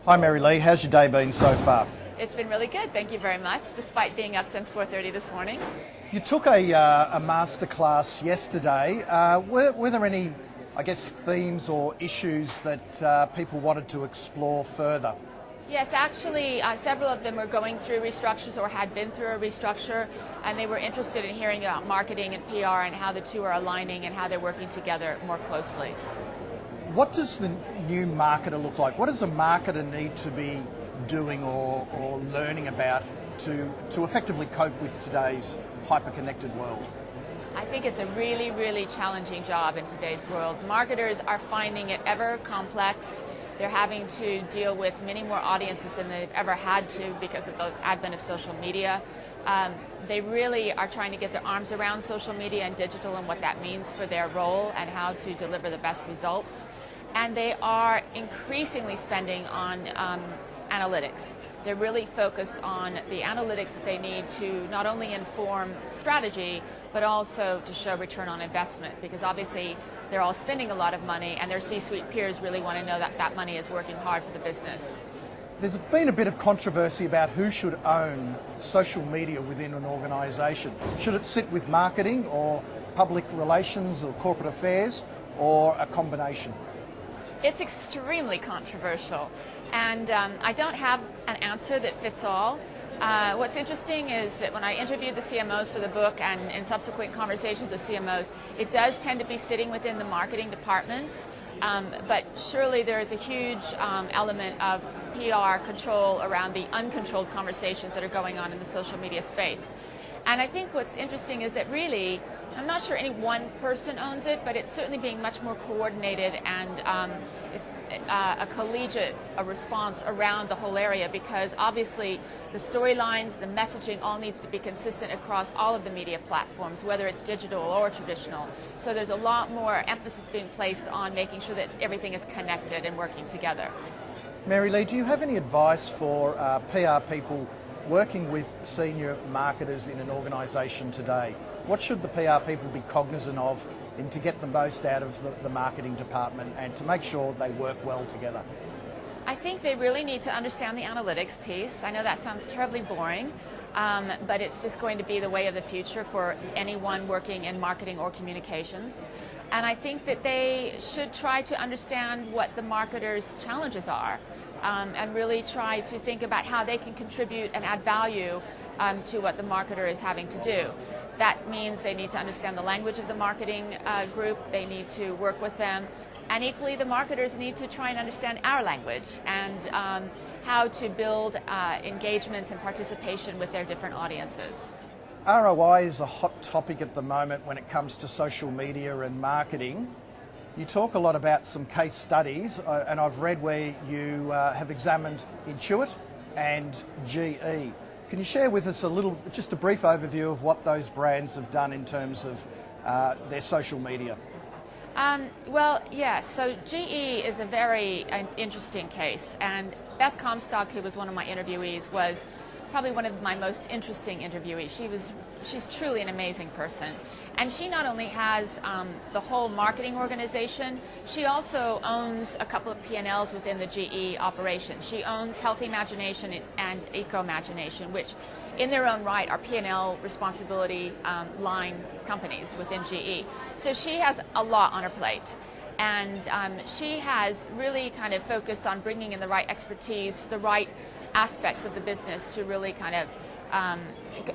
Hi MaryLee, how's your day been so far? It's been really good, thank you very much, despite being up since 4:30 this morning. You took a masterclass yesterday. Were there any, themes or issues that people wanted to explore further? Yes, actually, several of them were going through restructures or had been through a restructure, and they were interested in hearing about marketing and PR and how the two are aligning and how they're working together more closely. What does the new marketer look like? What does a marketer need to be doing or learning about to effectively cope with today's hyper-connected world? I think it's a really, really challenging job in today's world. Marketers are finding it ever complex. They're having to deal with many more audiences than they've ever had to because of the advent of social media. They really are trying to get their arms around social media and digital and what that means for their role and how to deliver the best results. And they are increasingly spending on analytics. They're really focused on the analytics that they need to not only inform strategy, but also to show return on investment, because obviously they're all spending a lot of money and their C-suite peers really want to know that that money is working hard for the business. There's been a bit of controversy about who should own social media within an organisation. Should it sit with marketing or public relations or corporate affairs, or a combination? It's extremely controversial, and I don't have an answer that fits all. What's interesting is that when I interviewed the CMOs for the book and in subsequent conversations with CMOs, it does tend to be sitting within the marketing departments, but surely there is a huge element of PR control around the uncontrolled conversations that are going on in the social media space. And I think what's interesting is that really, I'm not sure any one person owns it, but it's certainly being much more coordinated, and it's a collegiate response around the whole area, because obviously the storylines, the messaging all needs to be consistent across all of the media platforms, whether it's digital or traditional. So there's a lot more emphasis being placed on making sure that everything is connected and working together. MaryLee, do you have any advice for PR people working with senior marketers in an organisation today? What should the PR people be cognizant of to get the most out of the marketing department and to make sure they work well together? I think they really need to understand the analytics piece. I know that sounds terribly boring, but it's just going to be the way of the future for anyone working in marketing or communications. And I think that they should try to understand what the marketers' challenges are, and really try to think about how they can contribute and add value to what the marketer is having to do. That means they need to understand the language of the marketing group, they need to work with them, and equally the marketers need to try and understand our language and how to build engagements and participation with their different audiences. ROI is a hot topic at the moment when it comes to social media and marketing. You talk a lot about some case studies, and I've read where you have examined Intuit and GE. Can you share with us just a brief overview of what those brands have done in terms of their social media? Well, yes. So GE is a very interesting case, and Beth Comstock, who was one of my interviewees, was probably one of my most interesting interviewees. She's truly an amazing person. And she not only has the whole marketing organization, she also owns a couple of P&Ls within the GE operation. She owns Healthy Imagination and Eco Imagination, which in their own right are P&L responsibility line companies within GE. So she has a lot on her plate. And she has really kind of focused on bringing in the right expertise, the right aspects of the business to really kind of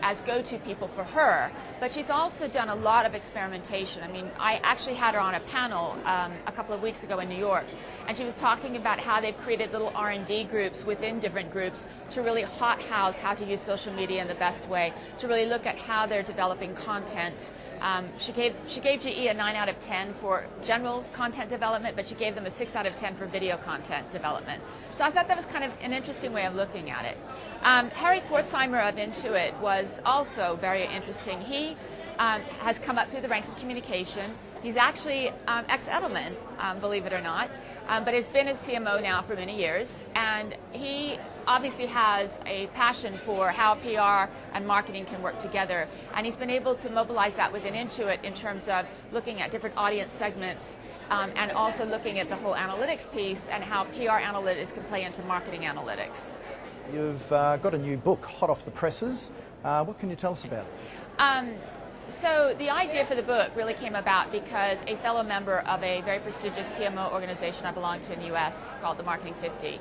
as go-to people for her, but she's also done a lot of experimentation. I mean, I actually had her on a panel a couple of weeks ago in New York, and she was talking about how they've created little R&D groups within different groups to really hothouse how to use social media in the best way, to really look at how they're developing content. She gave GE a 9 out of 10 for general content development, but she gave them a 6 out of 10 for video content development. So I thought that was kind of an interesting way of looking at it. Harry Pforzheimer of Intuit was also very interesting. He has come up through the ranks of communication. He's actually ex-Edelman, believe it or not, but has been a CMO now for many years. And he obviously has a passion for how PR and marketing can work together, and he's been able to mobilize that within Intuit in terms of looking at different audience segments and also looking at the whole analytics piece and how PR analytics can play into marketing analytics. You've got a new book, hot off the presses. What can you tell us about it? So the idea for the book really came about because a fellow member of a very prestigious CMO organization I belong to in the US called the Marketing 50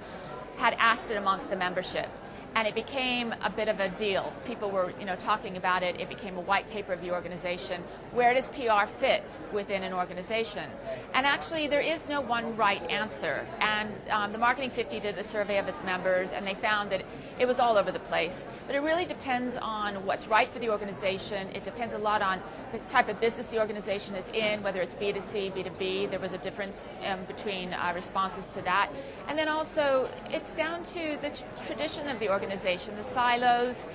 had asked it amongst the membership. And it became a bit of a deal. People were, talking about it. It became a white paper of the organization. Where does PR fit within an organization? And actually, there is no one right answer. And the Marketing 50 did a survey of its members, and they found that it was all over the place. But it really depends on what's right for the organization. It depends a lot on the type of business the organization is in, whether it's B2C, B2B. There was a difference between responses to that. And then also, it's down to the tradition of the organization, the silos,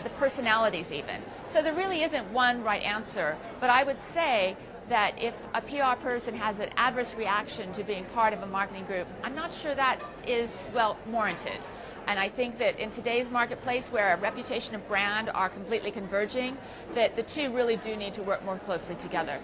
the personalities even. So there really isn't one right answer, but I would say that if a PR person has an adverse reaction to being part of a marketing group, I'm not sure that is, warranted. And I think that in today's marketplace where reputation and brand are completely converging, that the two really do need to work more closely together.